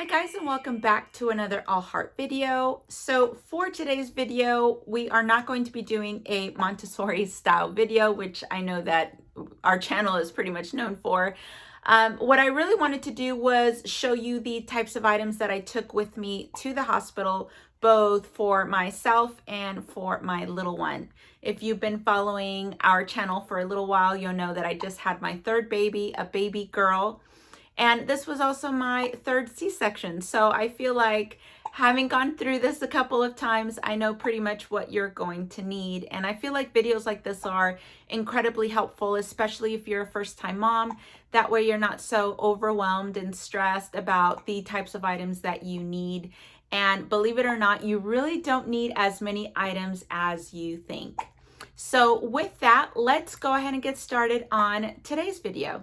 Hi guys, and welcome back to another All Heart video. So for today's video, we are not going to be doing a Montessori style video, which I know that our channel is pretty much known for. What I really wanted to do was show you the types of items that I took with me to the hospital, both for myself and for my little one. If you've been following our channel for a little while, you'll know that I just had my third baby, a baby girl. And this was also my third C-section. So I feel like having gone through this a couple of times, I know pretty much what you're going to need. And I feel like videos like this are incredibly helpful, especially if you're a first-time mom. That way you're not so overwhelmed and stressed about the types of items that you need. And believe it or not, you really don't need as many items as you think. So with that, let's go ahead and get started on today's video.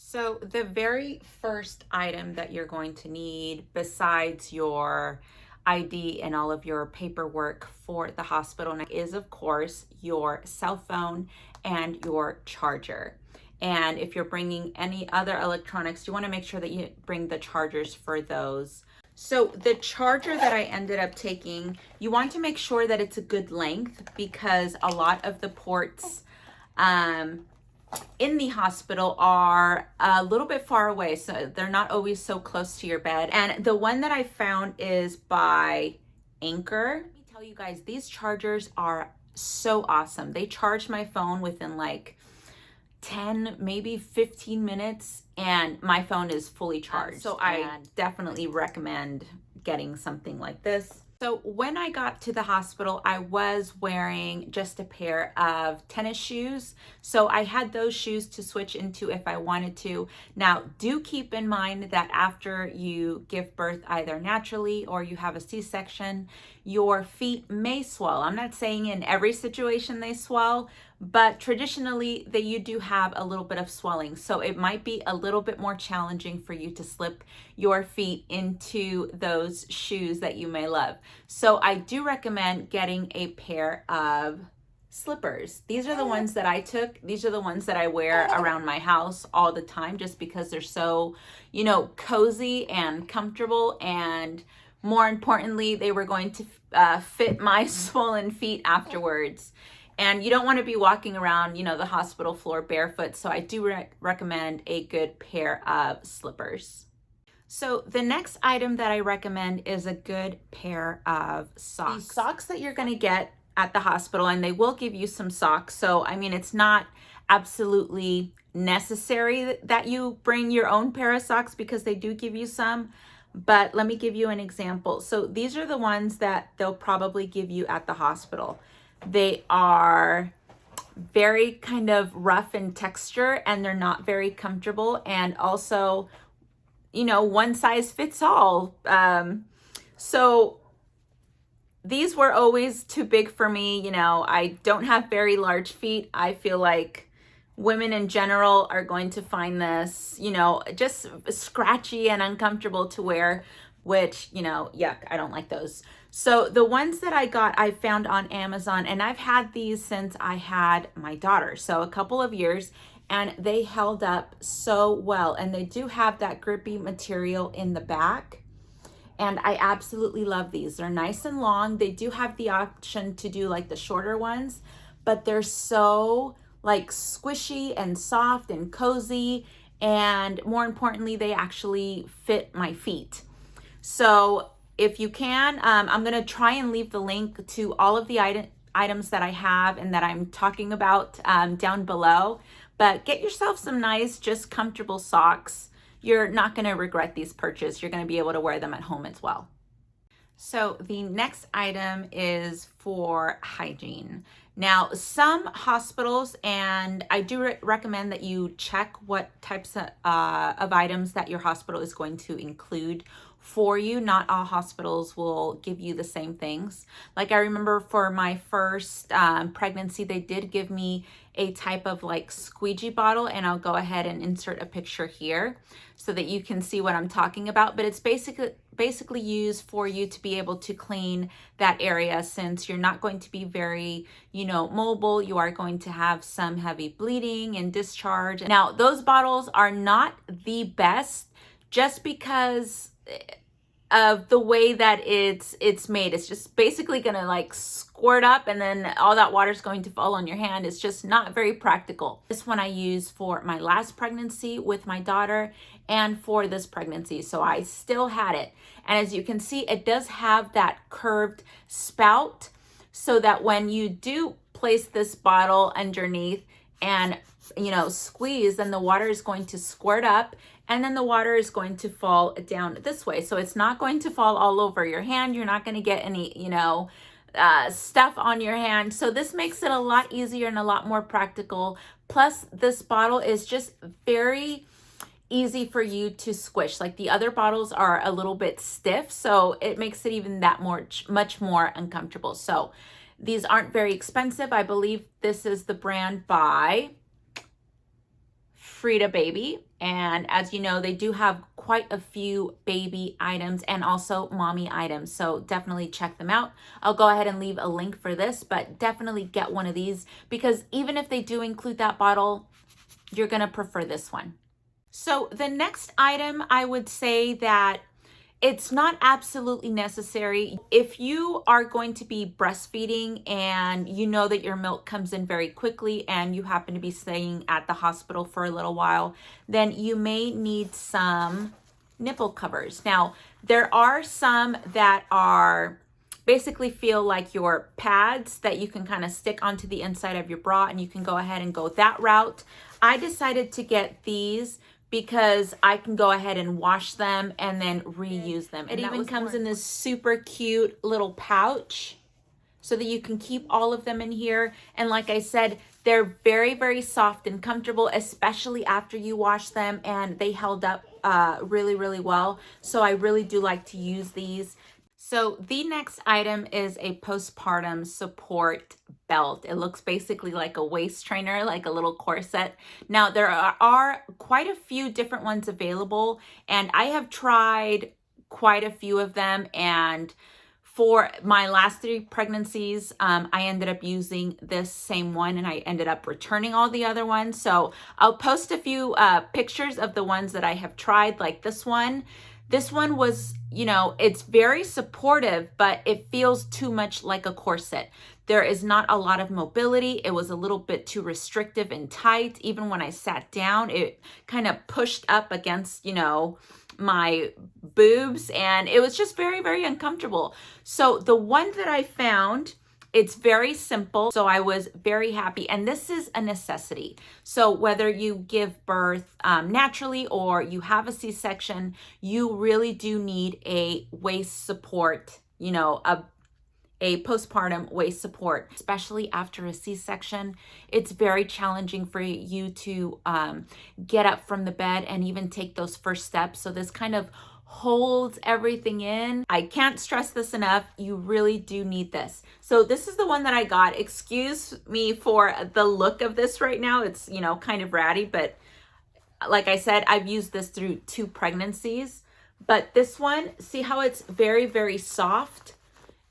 So the very first item that you're going to need, besides your ID and all of your paperwork for the hospital, is of course your cell phone and your charger. And if you're bringing any other electronics, you want to make sure that you bring the chargers for those. So the charger that I ended up taking, you want to make sure that it's a good length, because a lot of the ports in the hospital are a little bit far away, so they're not always so close to your bed. And the one that I found is by Anchor. Let me tell you guys, these chargers are so awesome. They charged my phone within like 10, maybe 15 minutes, and my phone is fully charged. So I definitely recommend getting something like this. So when I got to the hospital, I was wearing just a pair of tennis shoes. So I had those shoes to switch into if I wanted to. Now, do keep in mind that after you give birth, either naturally or you have a C-section, your feet may swell. I'm not saying in every situation they swell, but traditionally you do have a little bit of swelling. So it might be a little bit more challenging for you to slip your feet into those shoes that you may love. So I do recommend getting a pair of slippers. These are the ones that I took. These are the ones that I wear around my house all the time, just because they're so, cozy and comfortable. And more importantly, they were going to fit my swollen feet afterwards. And you don't want to be walking around, the hospital floor barefoot. So I do recommend a good pair of slippers. So the next item that I recommend is a good pair of socks. These socks that you're going to get at the hospital, and they will give you some socks. So, I mean, it's not absolutely necessary that you bring your own pair of socks, because they do give you some. But let me give you an example. So these are the ones that they'll probably give you at the hospital. They are very kind of rough in texture, and they're not very comfortable. And also, one size fits all. So these were always too big for me. I don't have very large feet. I feel like women in general are going to find this, just scratchy and uncomfortable to wear, which, yuck, I don't like those. So the ones that I got, I found on Amazon, and I've had these since I had my daughter. So a couple of years, and they held up so well. And they do have that grippy material in the back. And I absolutely love these. They're nice and long. They do have the option to do like the shorter ones, but they're so like squishy and soft and cozy. And more importantly, they actually fit my feet. So if you can, I'm going to try and leave the link to all of the items that I have and that I'm talking about down below. But get yourself some nice, just comfortable socks. You're not going to regret these purchases. You're going to be able to wear them at home as well. So the next item is for hygiene. Now, some hospitals, and I do recommend that you check what types of items that your hospital is going to include for you. Not all hospitals will give you the same things. Like I remember for my first pregnancy, they did give me a type of like squeegee bottle, and I'll go ahead and insert a picture here so that you can see what I'm talking about. But it's basically used for you to be able to clean that area, since you're not going to be very, mobile. You are going to have some heavy bleeding and discharge. Now, those bottles are not the best, just because of the way that it's made. It's just basically gonna like squirt up and then all that water is going to fall on your hand. It's just not very practical. This one I used for my last pregnancy with my daughter and for this pregnancy, so I still had it. And as you can see, it does have that curved spout so that when you do place this bottle underneath and squeeze, then the water is going to squirt up and then the water is going to fall down this way. So it's not going to fall all over your hand. You're not going to get any, stuff on your hand. So this makes it a lot easier and a lot more practical. Plus, this bottle is just very easy for you to squish. Like the other bottles are a little bit stiff, so it makes it even that much more uncomfortable. So these aren't very expensive. I believe this is the brand by Frida Baby, and as you know, they do have quite a few baby items and also mommy items, so definitely check them out. I'll go ahead and leave a link for this, but definitely get one of these because even if they do include that bottle, you're gonna prefer this one. So the next item, I would say that it's not absolutely necessary. If you are going to be breastfeeding and you know that your milk comes in very quickly and you happen to be staying at the hospital for a little while, then you may need some nipple covers. Now, there are some that are basically feel like your pads that you can kind of stick onto the inside of your bra, and you can go ahead and go that route. I decided to get these because I can go ahead and wash them and then reuse them. It even comes in this super cute little pouch so that you can keep all of them in here. And like I said, they're very, very soft and comfortable, especially after you wash them, and they held up really, really well. So I really do like to use these. So the next item is a postpartum support belt. It looks basically like a waist trainer, like a little corset. Now there are quite a few different ones available, and I have tried quite a few of them. And for my last 3 pregnancies, I ended up using this same one, and I ended up returning all the other ones. So I'll post a few pictures of the ones that I have tried, like this one. This one was, it's very supportive, but it feels too much like a corset. There is not a lot of mobility. It was a little bit too restrictive and tight. Even when I sat down, it kind of pushed up against, my boobs, and it was just very, very uncomfortable. So the one that I found, it's very simple, so I was very happy. And this is a necessity. So whether you give birth naturally or you have a C-section, you really do need a waist support, a postpartum waist support, especially after a C-section. It's very challenging for you to get up from the bed and even take those first steps. So this kind of holds everything in. I can't stress this enough. You really do need this. So this is the one that I got. Excuse me for the look of this right now. It's, kind of ratty, but like I said, I've used this through 2 pregnancies. But this one, see how it's very, very soft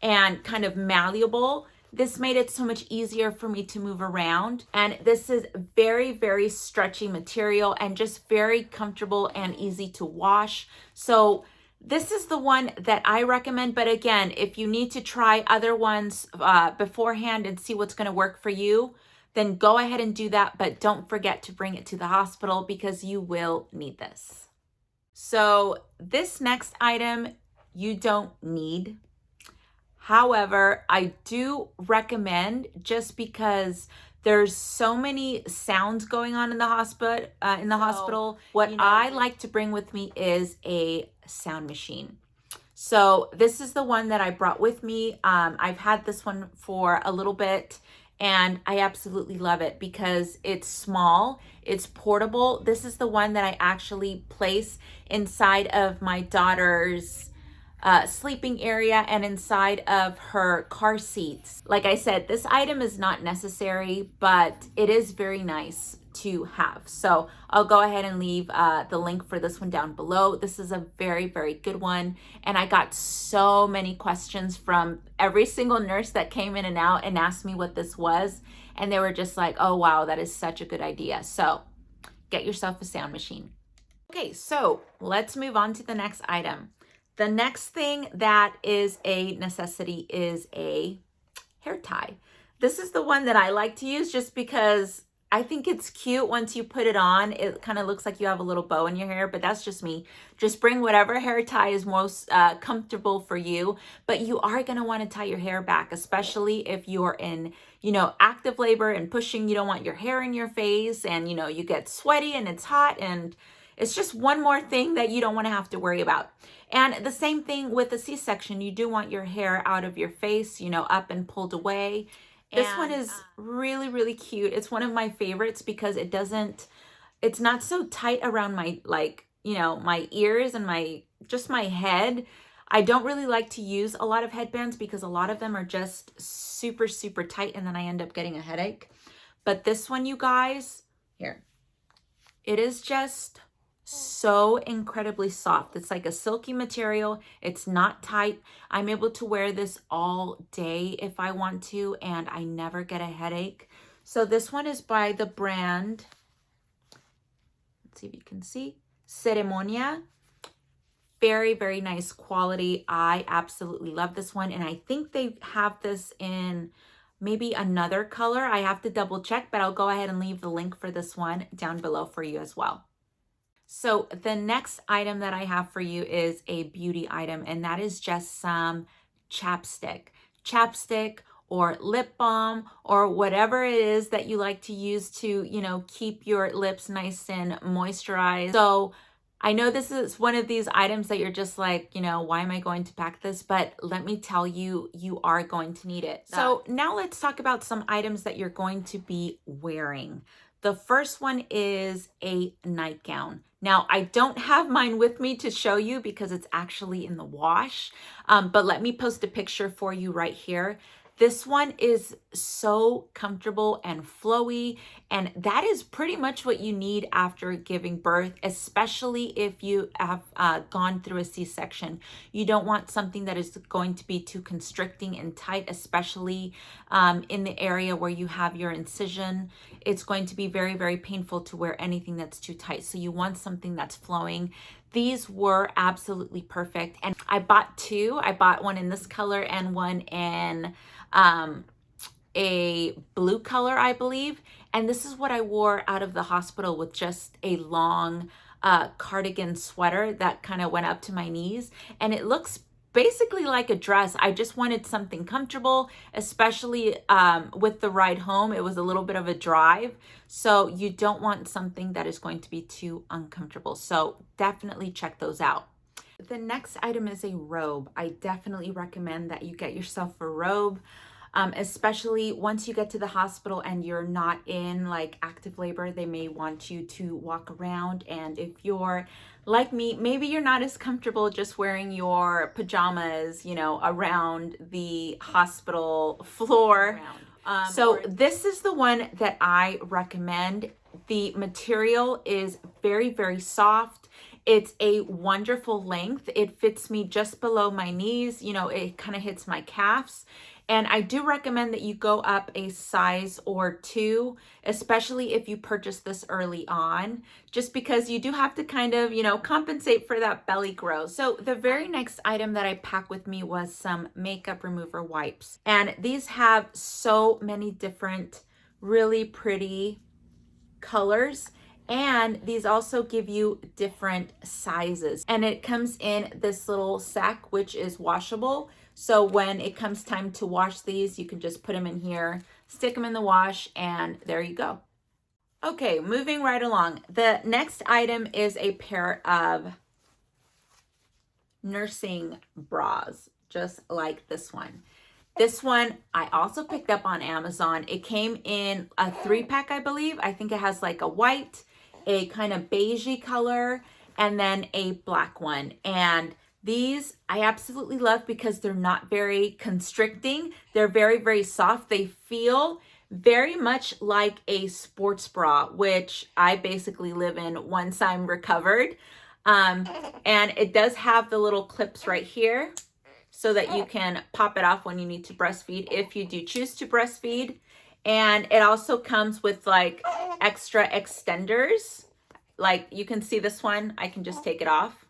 and kind of malleable? This made it so much easier for me to move around. And this is very, very stretchy material and just very comfortable and easy to wash. So this is the one that I recommend. But again, if you need to try other ones beforehand and see what's going to work for you, then go ahead and do that. But don't forget to bring it to the hospital because you will need this. So this next item you don't need. However, I do recommend, just because there's so many sounds going on in the hospital. What I like to bring with me is a sound machine. So this is the one that I brought with me. I've had this one for a little bit, and I absolutely love it because it's small, it's portable. This is the one that I actually place inside of my daughter's sleeping area and inside of her car seats. Like I said, this item is not necessary, but it is very nice to have. So I'll go ahead and leave the link for this one down below. This is a very, very good one. And I got so many questions from every single nurse that came in and out and asked me what this was. And they were just like, oh, wow, that is such a good idea. So get yourself a sound machine. Okay, so let's move on to the next item. The next thing that is a necessity is a hair tie. This is the one that I like to use just because I think it's cute. Once you put it on, it kind of looks like you have a little bow in your hair, but that's just me. Just bring whatever hair tie is most comfortable for you, but you are going to want to tie your hair back, especially if you're in, active labor and pushing. You don't want your hair in your face, and, you get sweaty and it's hot, and it's just one more thing that you don't want to have to worry about. And the same thing with a C-section. You do want your hair out of your face, up and pulled away. This one is really, really cute. It's one of my favorites because it's not so tight around my, my ears and my head. I don't really like to use a lot of headbands because a lot of them are just super, super tight, and then I end up getting a headache. But this one, you guys, here, it is just so incredibly soft. It's like a silky material. It's not tight. I'm able to wear this all day if I want to, and I never get a headache. So this one is by the brand, let's see if you can see, Ceremonia. Very, very nice quality. I absolutely love this one, and I think they have this in maybe another color. I have to double check, but I'll go ahead and leave the link for this one down below for you as well. So the next item that I have for you is a beauty item, and that is just some chapstick or lip balm or whatever it is that you like to use to, keep your lips nice and moisturized. So I know this is one of these items that you're just like, why am I going to pack this? But let me tell you, you are going to need it. So now let's talk about some items that you're going to be wearing. The first one is a nightgown. Now, I don't have mine with me to show you because it's actually in the wash, but let me post a picture for you right here. This one is so comfortable and flowy, and that is pretty much what you need after giving birth, especially if you have gone through a C-section. You don't want something that is going to be too constricting and tight, especially in the area where you have your incision. It's going to be very, very painful to wear anything that's too tight. So you want something that's flowing. These were absolutely perfect. And I bought two. I bought one in this color and one in a blue color, I believe. And this is what I wore out of the hospital with just a long cardigan sweater that kind of went up to my knees. And it looks basically like a dress. I just wanted something comfortable, especially with the ride home. It was a little bit of a drive. So you don't want something that is going to be too uncomfortable. So definitely check those out. The next item is a robe. I definitely recommend that you get yourself a robe, especially once you get to the hospital and you're not in like active labor. They may want you to walk around, and if you're like me, maybe you're not as comfortable just wearing your pajamas, around the hospital floor. So this is the one that I recommend. The material is very, very soft. It's a wonderful length. It fits me just below my knees. It kind of hits my calves. And I do recommend that you go up a size or two, especially if you purchase this early on, just because you do have to kind of, compensate for that belly growth. So the very next item that I packed with me was some makeup remover wipes. And these have so many different really pretty colors. And these also give you different sizes. And it comes in this little sack, which is washable. So when it comes time to wash these, you can just put them in here, stick them in the wash, and there you go. Okay, moving right along. The next item is a pair of nursing bras, just like this one. This one I also picked up on Amazon. It came in a 3-pack, I believe. I think it has like a white, a kind of beigey color, and then a black one. And these I absolutely love because they're not very constricting. They're very, very soft. They feel very much like a sports bra, which I basically live in once I'm recovered. And it does have the little clips right here so that you can pop it off when you need to breastfeed, if you do choose to breastfeed. And it also comes with like extra extenders. Like you can see this one, I can just take it off.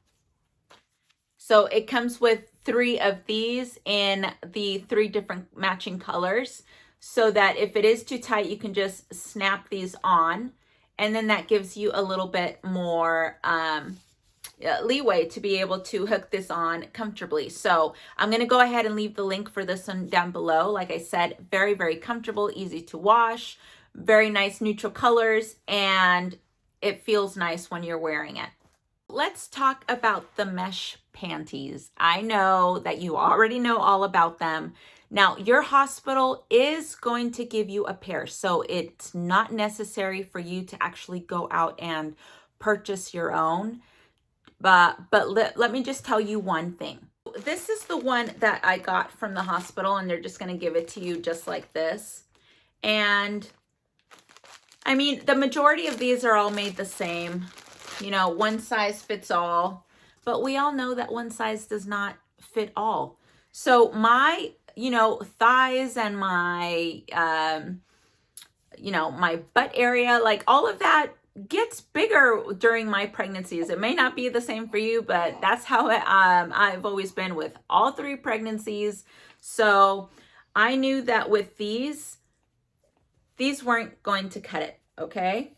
So it comes with 3 of these in the 3 different matching colors, so that if it is too tight, you can just snap these on, and then that gives you a little bit more leeway to be able to hook this on comfortably. So I'm going to go ahead and leave the link for this one down below. Like I said, very, very comfortable, easy to wash, very nice neutral colors, and it feels nice when you're wearing it. Let's talk about the mesh panties. I know that you already know all about them. Now, your hospital is going to give you a pair, so it's not necessary for you to actually go out and purchase your own. But let me just tell you one thing. This is the one that I got from the hospital, and they're just going to give it to you just like this. And I mean, the majority of these are all made the same. You know, one size fits all, but we all know that one size does not fit all. So my, you know, thighs and my, you know, my butt area, like all of that gets bigger during my pregnancies. It may not be the same for you, but that's how I've always been with all 3 pregnancies. So I knew that with these weren't going to cut it, okay?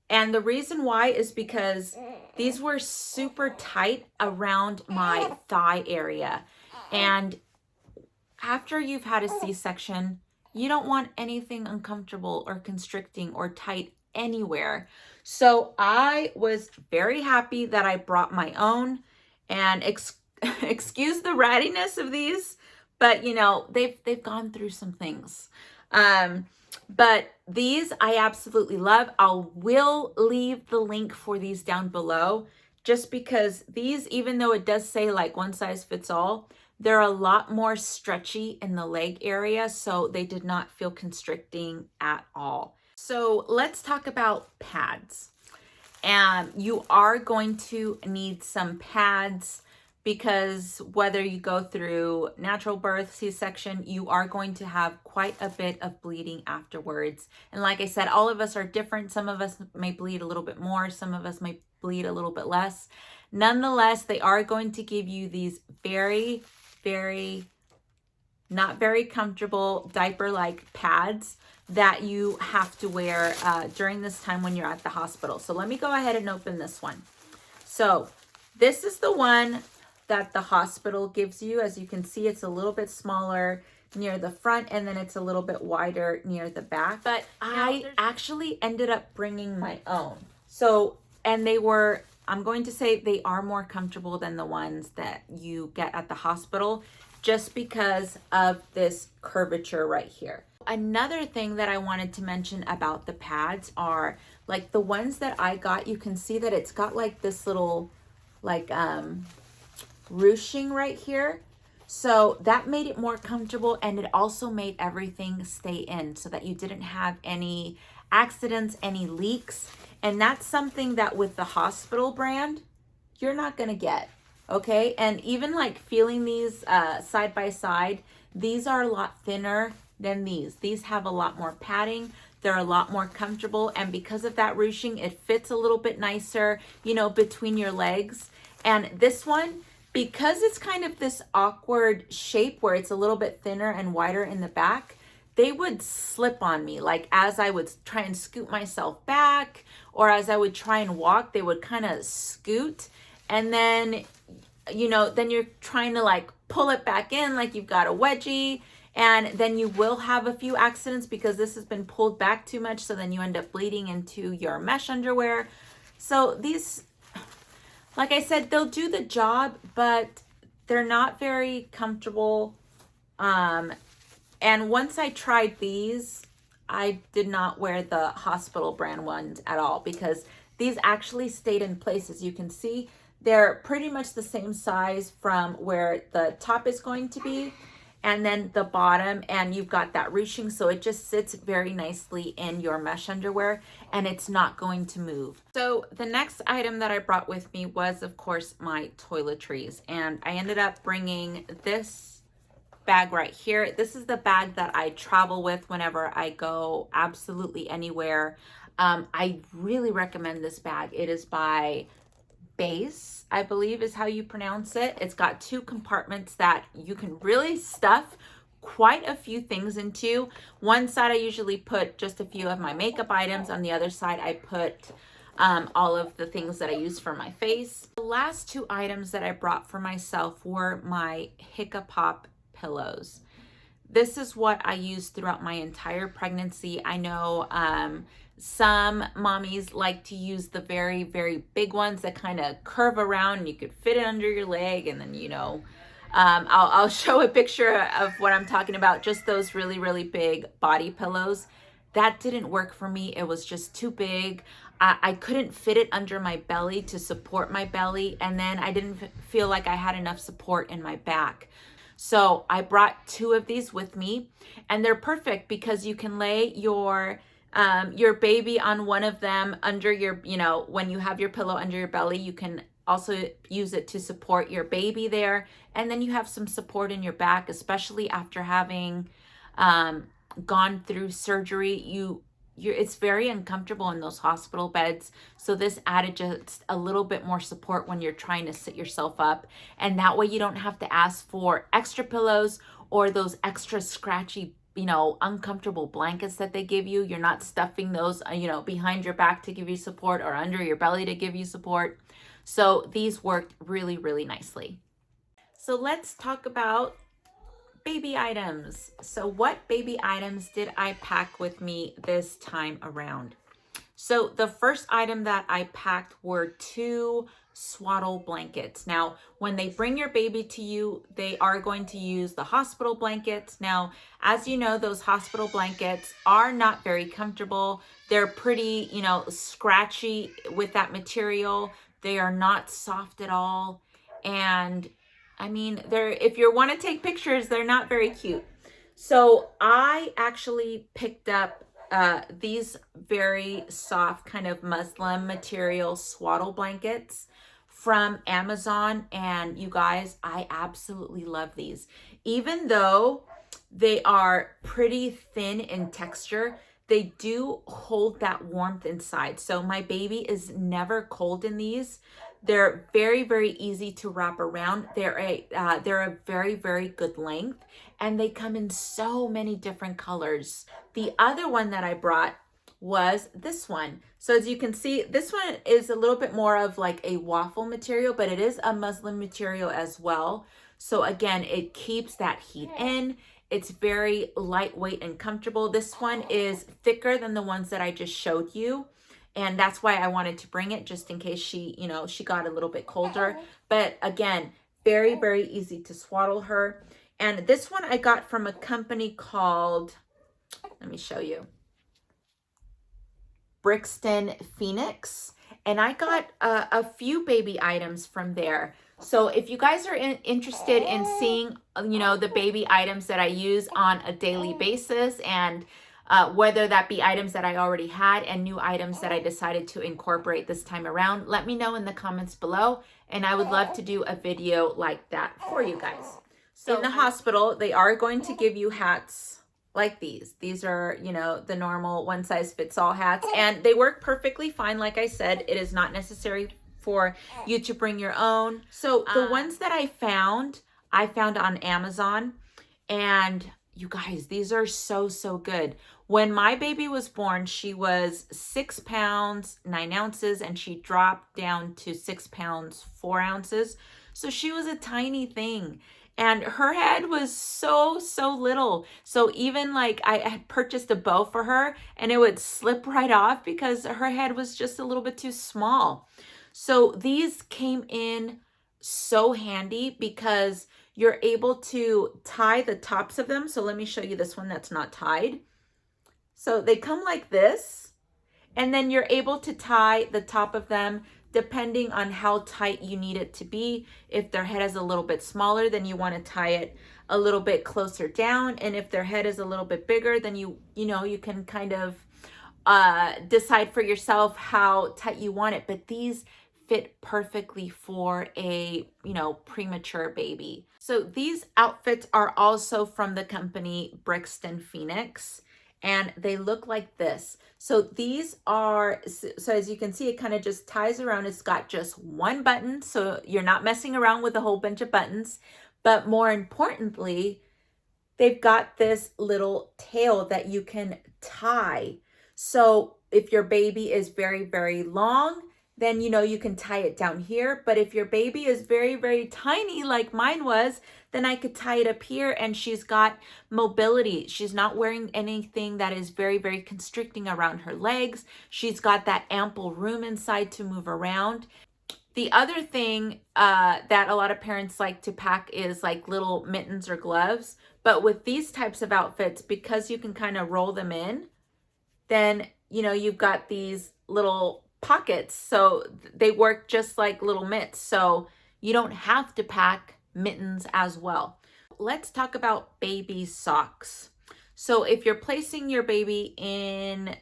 And the reason why is because these were super tight around my thigh area. And after you've had a C-section, you don't want anything uncomfortable or constricting or tight anywhere. So I was very happy that I brought my own, and excuse the rattiness of these, but you know, they've gone through some things. But these I absolutely love. I will leave the link for these down below, just because these, even though it does say like one size fits all, they're a lot more stretchy in the leg area, so they did not feel constricting at all. So let's talk about pads. And you are going to need some pads, because whether you go through natural birth, C-section, you are going to have quite a bit of bleeding afterwards. And like I said, all of us are different. Some of us may bleed a little bit more. Some of us may bleed a little bit less. Nonetheless, they are going to give you these very, very, not very comfortable diaper-like pads that you have to wear during this time when you're at the hospital. So let me go ahead and open this one. So this is the one that the hospital gives you. As you can see, it's a little bit smaller near the front, and then it's a little bit wider near the back. But I actually ended up bringing my own. So, and they were, I'm going to say they are more comfortable than the ones that you get at the hospital, just because of this curvature right here. Another thing that I wanted to mention about the pads are, like the ones that I got, you can see that it's got like this little like ruching right here. So that made it more comfortable, and it also made everything stay in so that you didn't have any accidents, any leaks. And that's something that with the hospital brand, you're not gonna get, okay? And even like feeling these side by side, these are a lot thinner than these. These have a lot more padding. They're a lot more comfortable. And because of that ruching, it fits a little bit nicer, you know, between your legs. And this one, because it's kind of this awkward shape where it's a little bit thinner and wider in the back, they would slip on me. Like as I would try and scoot myself back, or as I would try and walk, they would kind of scoot. And then, you know, then you're trying to like pull it back in like you've got a wedgie. And then you will have a few accidents because this has been pulled back too much. So then you end up bleeding into your mesh underwear. So these, like I said, they'll do the job, but they're not very comfortable. And once I tried these, I did not wear the hospital brand ones at all, because these actually stayed in place. As you can see, they're pretty much the same size from where the top is going to be and then the bottom, and you've got that ruching, so it just sits very nicely in your mesh underwear and it's not going to move. So the next item that I brought with me was, of course, my toiletries, and I ended up bringing this bag right here. This is the bag that I travel with whenever I go absolutely anywhere. I really recommend this bag. It is by Base. I believe is how you pronounce it. It's got 2 compartments that you can really stuff quite a few things into. One side I usually put just a few of my makeup items. On the other side I put all of the things that I use for my face. The last 2 items that I brought for myself were my Hiccapop pillows. This is what I used throughout my entire pregnancy. I know some mommies like to use the very, very big ones that kind of curve around and you could fit it under your leg, and then, you know, I'll show a picture of what I'm talking about, just those really, really big body pillows. That didn't work for me. It was just too big. I couldn't fit it under my belly to support my belly, and then I didn't feel like I had enough support in my back. So I brought 2 of these with me, and they're perfect because you can lay your baby on one of them under your, you know, when you have your pillow under your belly, you can also use it to support your baby there. And then you have some support in your back, especially after having gone through surgery. It's very uncomfortable in those hospital beds. So this added just a little bit more support when you're trying to sit yourself up. And that way you don't have to ask for extra pillows or those extra scratchy, you know, uncomfortable blankets that they give you. You're not stuffing those, you know, behind your back to give you support or under your belly to give you support. So these worked really, really nicely. So let's talk about baby items. So what baby items did I pack with me this time around? So the first item that I packed were 2 swaddle blankets. Now, when they bring your baby to you, they are going to use the hospital blankets. Now, as you know, those hospital blankets are not very comfortable. They're pretty, you know, scratchy with that material. They are not soft at all. And I mean, if you want to take pictures, they're not very cute. So I actually picked up these very soft kind of muslin material swaddle blankets from Amazon. And you guys, I absolutely love these. Even though they are pretty thin in texture, they do hold that warmth inside. So my baby is never cold in these. They're very, very easy to wrap around. They're a very, very good length, and they come in so many different colors. The other one that I brought was this one. So as you can see, this one is a little bit more of like a waffle material, but it is a muslin material as well. So again, it keeps that heat in. It's very lightweight and comfortable. This one is thicker than the ones that I just showed you. And that's why I wanted to bring it, just in case she, you know, she got a little bit colder. But again, very, very easy to swaddle her. And this one I got from a company called, let me show you, Brixton Phoenix. And I got a few baby items from there. So if you guys are interested in seeing, you know, the baby items that I use on a daily basis, and whether that be items that I already had and new items that I decided to incorporate this time around, let me know in the comments below, and I would love to do a video like that for you guys. So in the hospital, they are going to give you hats like these. These are, you know, the normal one size fits all hats, and they work perfectly fine. Like I said, it is not necessary for you to bring your own. So the ones that I found on Amazon, and you guys, these are so, so good. When my baby was born, she was 6 pounds, 9 ounces, and she dropped down to 6 pounds, 4 ounces. So she was a tiny thing. And her head was so, so little. So even like I had purchased a bow for her and it would slip right off because her head was just a little bit too small. So these came in so handy because you're able to tie the tops of them. So let me show you this one that's not tied. So they come like this, and then you're able to tie the top of them depending on how tight you need it to be. If their head is a little bit smaller, then you want to tie it a little bit closer down. And if their head is a little bit bigger, then you can kind of decide for yourself how tight you want it. But these fit perfectly for a, premature baby. So these outfits are also from the company Brixton Phoenix. and they look like this. So these are, so as you can see, it kind of just ties around. It's got just one button, so you're not messing around with a whole bunch of buttons. But more importantly, they've got this little tail that you can tie. So if your baby is very, very long, then you can tie it down here. But if your baby is very, very tiny, like mine was, then I could tie it up here, and she's got mobility. She's not wearing anything that is very, very constricting around her legs. She's got that ample room inside to move around. The other thing that a lot of parents like to pack is like little mittens or gloves. But with these types of outfits, because you can kind of roll them in, then, you've got these little pockets. So they work just like little mitts. So you don't have to pack mittens as well. Let's talk about baby socks. So if you're placing your baby in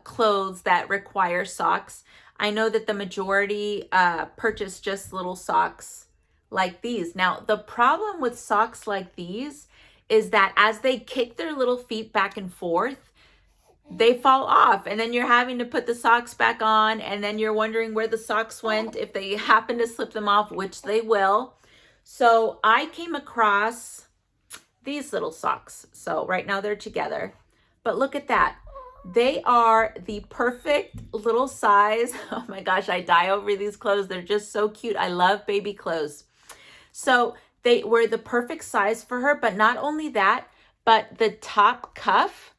clothes that require socks, I know that the majority purchase just little socks like these. Now, the problem with socks like these is that as they kick their little feet back and forth, they fall off, and then you're having to put the socks back on, and then you're wondering where the socks went if they happen to slip them off, which they will. So I came across these little socks. So right now they're together, but look at that. They are the perfect little size. Oh my gosh, I die over these clothes. They're just so cute. I love baby clothes. So they were the perfect size for her, but not only that, but the top cuff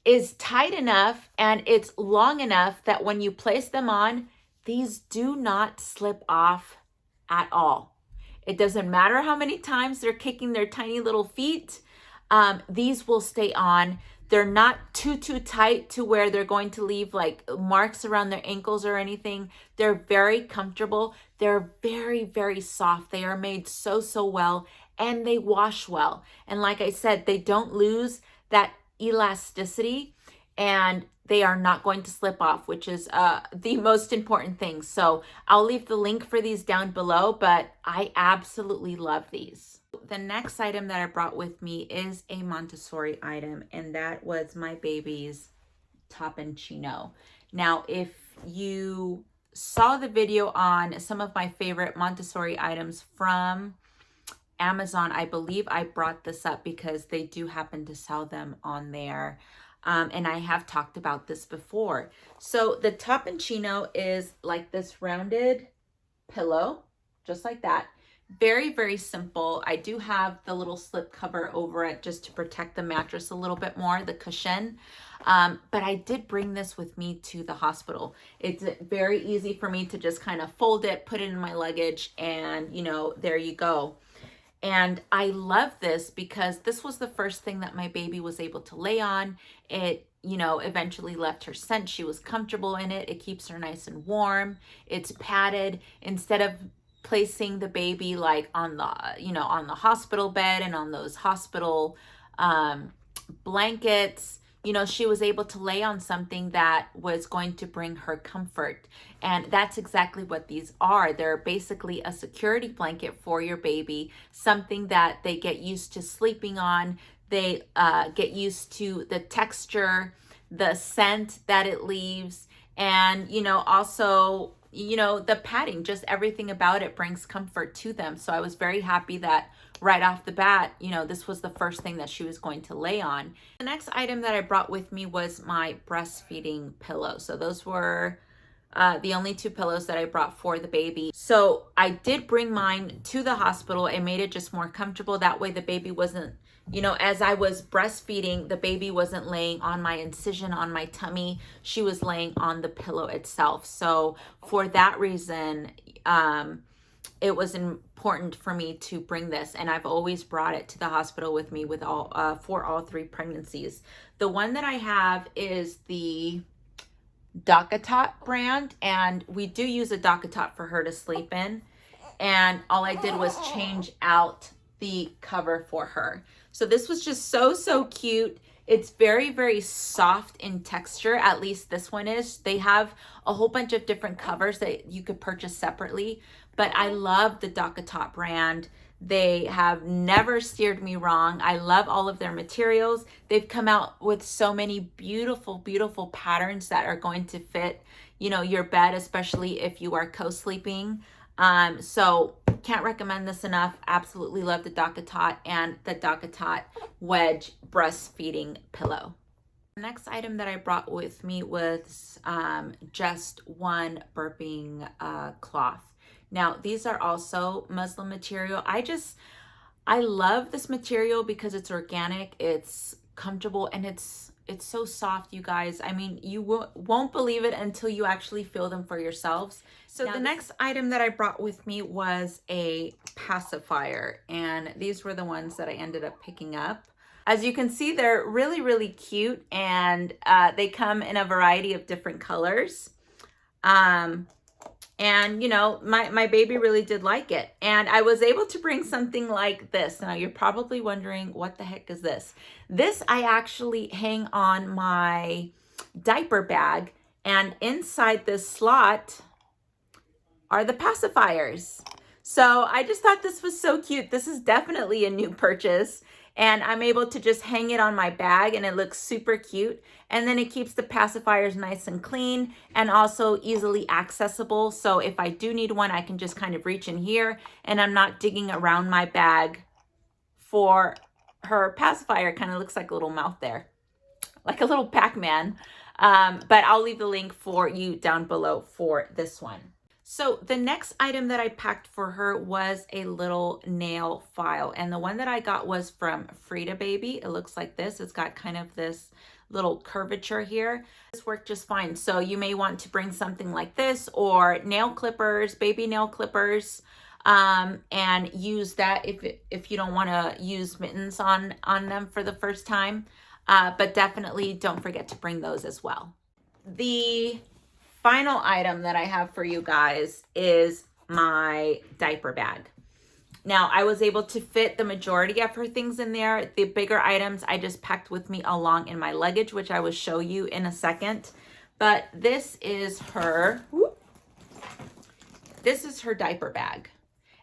is tight enough and it's long enough that when you place them on, these do not slip off at all. It doesn't matter how many times they're kicking their tiny little feet. These will stay on. They're not too tight to where they're going to leave like marks around their ankles or anything. They're very comfortable. They're very, very soft. They are made so well, and they wash well. And like I said, they don't lose that elasticity, and they are not going to slip off, which is the most important thing. So I'll leave the link for these down below, but I absolutely love these. The next item that I brought with me is a Montessori item, and that was my baby's top and chino. Now, if you saw the video on some of my favorite Montessori items from Amazon, I believe I brought this up because they do happen to sell them on there. And I have talked about this before. So the top and chino is like this rounded pillow, just like that. Very, very simple. I do have the little slip cover over it just to protect the mattress a little bit more, the cushion. But I did bring this with me to the hospital. It's very easy for me to just kind of fold it, put it in my luggage, and there you go. And I love this because this was the first thing that my baby was able to lay on. It, eventually left her scent. She was comfortable in it. It keeps her nice and warm. It's padded. Instead of placing the baby like on the, on the hospital bed and on those hospital blankets, she was able to lay on something that was going to bring her comfort. And that's exactly what these are. They're basically a security blanket for your baby, something that they get used to sleeping on. They get used to the texture, the scent that it leaves, and, also, the padding, just everything about it brings comfort to them. So I was very happy that right off the bat, this was the first thing that she was going to lay on. The next item that I brought with me was my breastfeeding pillow. So those were the only two pillows that I brought for the baby. So I did bring mine to the hospital and made it just more comfortable. That way the baby wasn't, as I was breastfeeding, the baby wasn't laying on my incision on my tummy. She was laying on the pillow itself. So for that reason, it was important for me to bring this, and I've always brought it to the hospital with me with for all three pregnancies. The one that I have is the DockATot brand, and we do use a DockATot for her to sleep in, and all I did was change out the cover for her. So this was just so cute. It's very, very soft in texture. At least this one is. They have a whole bunch of different covers that you could purchase separately, but I love the DockATot brand. They have never steered me wrong. I love all of their materials. They've come out with so many beautiful, beautiful patterns that are going to fit, you know, your bed, especially if you are co-sleeping. So can't recommend this enough. Absolutely love the DockATot and the DockATot Wedge breastfeeding pillow. The next item that I brought with me was just one burping cloth. Now, these are also muslin material. I love this material because it's organic, it's comfortable, and it's so soft, you guys. I mean, you won't believe it until you actually feel them for yourselves. So now, the next item that I brought with me was a pacifier, and these were the ones that I ended up picking up. As you can see, they're really, really cute, and they come in a variety of different colors. And, you know, my baby really did like it. And I was able to bring something like this. Now, you're probably wondering, what the heck is this? This I actually hang on my diaper bag. And inside this slot are the pacifiers. So I just thought this was so cute. This is definitely a new purchase. And I'm able to just hang it on my bag, and it looks super cute. And then it keeps the pacifiers nice and clean and also easily accessible. So if I do need one, I can just kind of reach in here, and I'm not digging around my bag for her pacifier. It kind of looks like a little mouth there, like a little Pac-Man. But I'll leave the link for you down below for this one. So the next item that I packed for her was a little nail file. And the one that I got was from Frida Baby. It looks like this. It's got kind of this little curvature here. This worked just fine. So you may want to bring something like this, or nail clippers, baby nail clippers, and use that if you don't want to use mittens on them for the first time. But definitely don't forget to bring those as well. The final item that I have for you guys is my diaper bag. Now, I was able to fit the majority of her things in there. The bigger items I just packed with me along in my luggage, which I will show you in a second. But this is her diaper bag.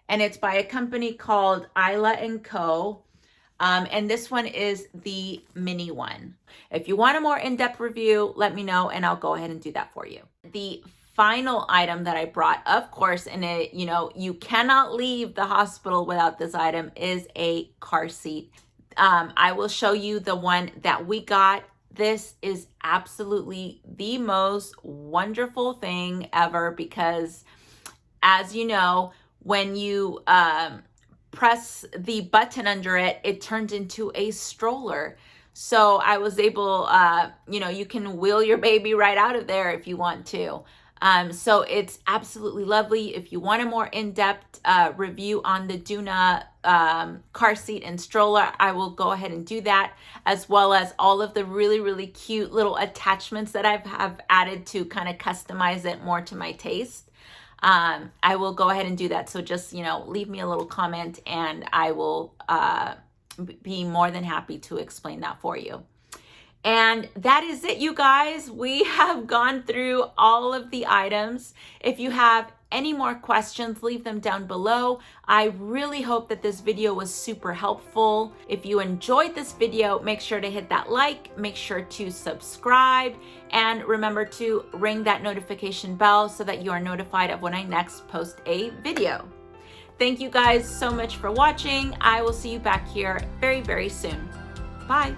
And it's by a company called Isla & Co. And this one is the mini one. If you want a more in-depth review, let me know and I'll go ahead and do that for you. The final item that I brought, of course, and it, you know, you cannot leave the hospital without this item, is a car seat. I will show you the one that we got. This is absolutely the most wonderful thing ever because, as you know, when you press the button under it, it turns into a stroller. So I was able, you know, you can wheel your baby right out of there if you want to. So it's absolutely lovely. If you want a more in-depth review on the Doona car seat and stroller, I will go ahead and do that, as well as all of the really, really cute little attachments that I have added to kind of customize it more to my taste. I will go ahead and do that. So just, you know, leave me a little comment and I will be more than happy to explain that for you. And that is it, you guys. We have gone through all of the items. If you have any more questions, leave them down below. I really hope that this video was super helpful. If you enjoyed this video, make sure to hit that like, make sure to subscribe, and remember to ring that notification bell so that you are notified of when I next post a video. Thank you guys so much for watching. I will see you back here very, very soon. Bye.